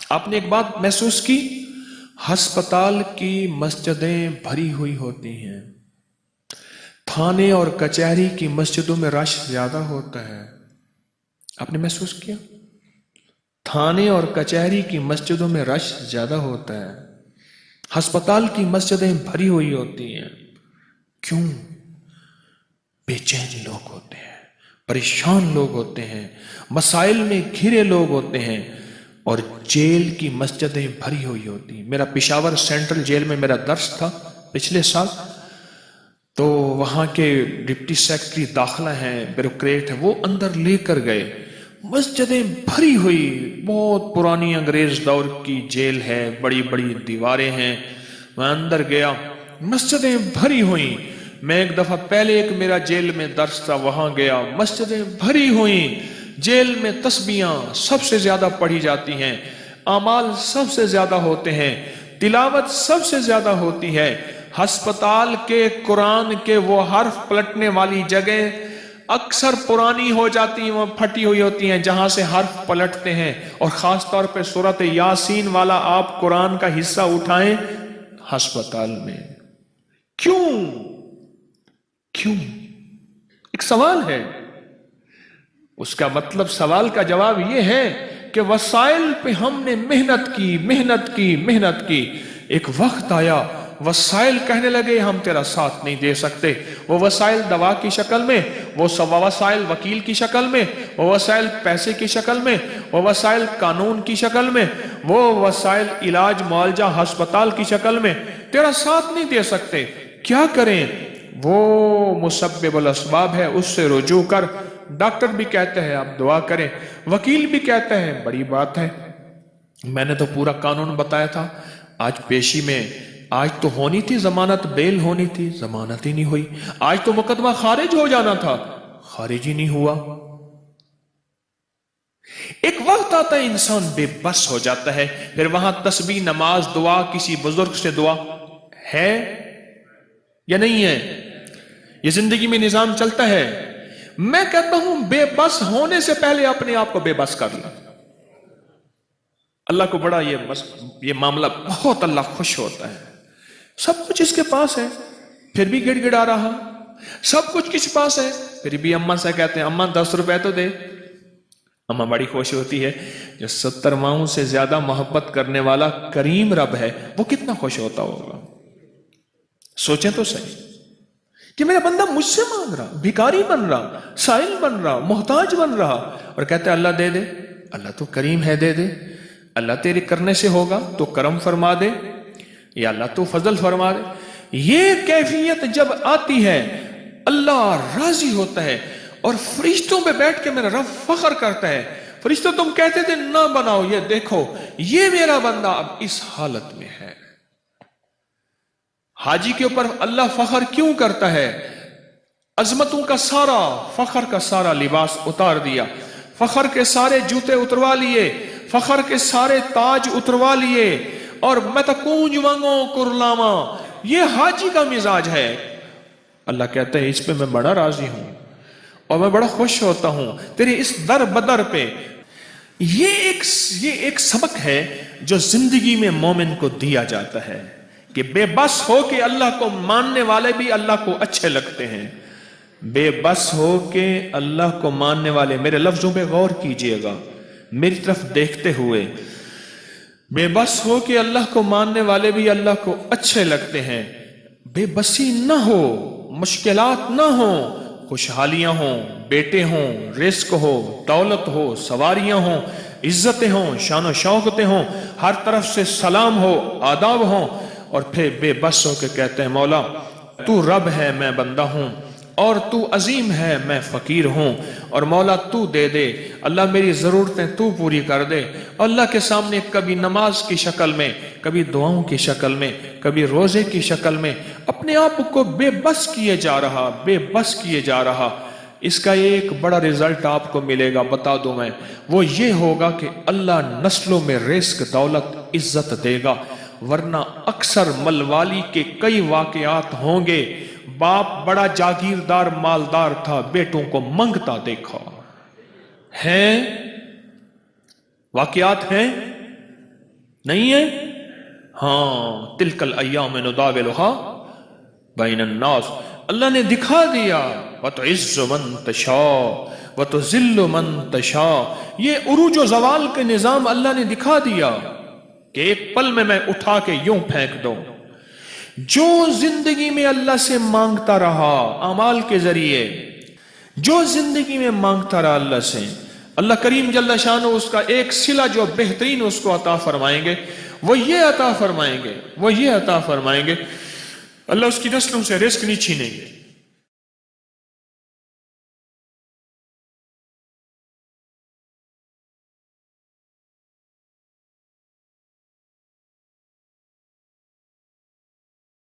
آپ نے ایک بات محسوس کی، ہسپتال کی مسجدیں بھری ہوئی ہوتی ہیں، تھانے اور کچہری کی مسجدوں میں رش زیادہ ہوتا ہے. آپ نے محسوس کیا؟ تھانے اور کچہری کی مسجدوں میں رش زیادہ ہوتا ہے، ہسپتال کی مسجدیں بھری ہوئی ہوتی ہیں. کیوں؟ بے چین لوگ ہوتے ہیں، پریشان لوگ ہوتے ہیں، مسائل میں گھرے لوگ ہوتے ہیں، اور جیل کی مسجدیں بھری ہوئی ہوتی ہیں. میرا پشاور سینٹرل جیل میں میرا درس تھا پچھلے سال، تو وہاں کے ڈپٹی سیکرٹری داخلہ ہیں، بیوروکریٹ ہیں، وہ اندر لے کر گئے. مسجدیں بھری ہوئی، بہت پرانی انگریز دور کی جیل ہے، بڑی بڑی دیواریں ہیں. میں اندر گیا، مسجدیں بھری ہوئی. میں ایک دفعہ پہلے ایک میرا جیل میں درس تھا، وہاں گیا، مسجدیں بھری ہوئی. جیل میں تسبیحاں سب سے زیادہ پڑھی جاتی ہیں، اعمال سب سے زیادہ ہوتے ہیں، تلاوت سب سے زیادہ ہوتی ہے. ہسپتال کے قرآن کے وہ حرف پلٹنے والی جگہ اکثر پرانی ہو جاتی ہیں، وہ پھٹی ہوئی ہوتی ہیں جہاں سے حرف پلٹتے ہیں. اور خاص طور پہ سورۃ یاسین والا آپ قرآن کا حصہ اٹھائیں ہسپتال میں. کیوں؟ ایک سوال ہے. اس کا مطلب، سوال کا جواب یہ ہے کہ وسائل پہ ہم نے محنت کی. ایک وقت آیا وسائل کہنے لگے ہم تیرا ساتھ نہیں دے سکتے. وہ وسائل دوا کی شکل میں، وہ وسائل وکیل کی شکل میں، وہ وسائل پیسے کی شکل میں، وہ وسائل قانون کی شکل میں، وہ وسائل علاج معالجہ ہسپتال کی شکل میں تیرا ساتھ نہیں دے سکتے. کیا کریں؟ وہ مسبب الاسباب ہے، اس سے رجوع کر. ڈاکٹر بھی کہتے ہیں آپ دعا کریں، وکیل بھی کہتے ہیں بڑی بات ہے. میں نے تو پورا قانون بتایا تھا. آج پیشی میں، آج تو ہونی تھی ضمانت، بیل ہونی تھی، ضمانت ہی نہیں ہوئی. آج تو مقدمہ خارج ہو جانا تھا، خارج ہی نہیں ہوا. ایک وقت آتا ہے انسان بے بس ہو جاتا ہے. پھر وہاں تسبیح، نماز، دعا، کسی بزرگ سے دعا ہے یا نہیں ہے؟ یہ زندگی میں نظام چلتا ہے. میں کہتا ہوں بے بس ہونے سے پہلے اپنے آپ کو بے بس کر لیں. اللہ کو بڑا یہ معاملہ بہت اللہ خوش ہوتا ہے. سب کچھ اس کے پاس ہے پھر بھی گڑ گڑا رہا. سب کچھ کس پاس ہے پھر بھی اماں سے کہتے ہیں اماں 10 روپے تو دے. اماں بڑی خوش ہوتی ہے. جو 70 ماؤں سے زیادہ محبت کرنے والا کریم رب ہے وہ کتنا خوش ہوتا ہوگا. سوچیں تو صحیح کہ میرا بندہ مجھ سے مانگ رہا، بھکاری بن رہا، سائل بن رہا، محتاج بن رہا، اور کہتے ہیں اللہ دے دے. اللہ تو کریم ہے، دے دے. اللہ تیرے کرنے سے ہوگا تو کرم فرما دے، یا اللہ تو فضل فرما دے. یہ کیفیت جب آتی ہے اللہ راضی ہوتا ہے. اور فرشتوں پہ بیٹھ کے میرا رب فخر کرتا ہے. فرشتوں تم کہتے تھے نہ بناؤ، یہ دیکھو یہ میرا بندہ اب اس حالت میں ہے. حاجی کے اوپر اللہ فخر کیوں کرتا ہے؟ عظمتوں کا سارا، فخر کا سارا لباس اتار دیا، فخر کے سارے جوتے اتروا لیے، فخر کے سارے تاج اتروا لیے، اور میں تو کونج وانگو کرلاما. یہ حاجی کا مزاج ہے. اللہ کہتا ہے اس پہ میں بڑا راضی ہوں اور میں بڑا خوش ہوتا ہوں تیرے اس در بدر پہ. یہ ایک سبق ہے جو زندگی میں مومن کو دیا جاتا ہے کہ بے بس ہو کے اللہ کو ماننے والے بھی اللہ کو اچھے لگتے ہیں. بے بس ہو کے اللہ کو ماننے والے، میرے لفظوں پہ غور کیجئے گا میری طرف دیکھتے ہوئے، بے بس ہو کے اللہ کو ماننے والے بھی اللہ کو اچھے لگتے ہیں. بے بسی نہ ہو، مشکلات نہ ہوں، خوشحالیاں ہوں، بیٹے ہوں، رزق ہو، دولت ہو، سواریاں ہوں، عزتیں ہوں، شان و شوکتیں ہوں، ہر طرف سے سلام ہو، آداب ہوں، اور پھر بے بس ہو کے کہتے ہیں مولا تو رب ہے میں بندہ ہوں، اور تو عظیم ہے میں فقیر ہوں، اور مولا تو دے دے. اللہ میری ضرورتیں تو پوری کر دے. اللہ کے سامنے کبھی نماز کی شکل میں، کبھی دعاؤں کی شکل میں، کبھی روزے کی شکل میں اپنے آپ کو بے بس کیے جا رہا، بے بس کیے جا رہا. اس کا ایک بڑا رزلٹ آپ کو ملے گا، بتا دوں میں، وہ یہ ہوگا کہ اللہ نسلوں میں رزق، دولت، عزت دے گا. ورنہ اکثر ملوالی کے کئی واقعات ہوں گے، باپ بڑا جاگیردار مالدار تھا، بیٹوں کو منگتا دیکھا. ہیں واقعات ہیں. نہیں ہے؟ ہاں، تلک الایام نداولھا بین الناس، اللہ نے دکھا دیا، وتعز من تشاء وتذل من تشاء، یہ عروج و زوال کے نظام اللہ نے دکھا دیا کہ ایک پل میں اٹھا کے یوں پھینک دوں۔ جو زندگی میں اللہ سے مانگتا رہا اعمال کے ذریعے، جو زندگی میں مانگتا رہا اللہ سے، اللہ کریم جل شانہ اس کا ایک صلہ جو بہترین اس کو عطا فرمائیں گے، وہ یہ عطا فرمائیں گے، وہ یہ عطا فرمائیں گے، اللہ اس کی نسلوں سے رزق نہیں چھینیں گے۔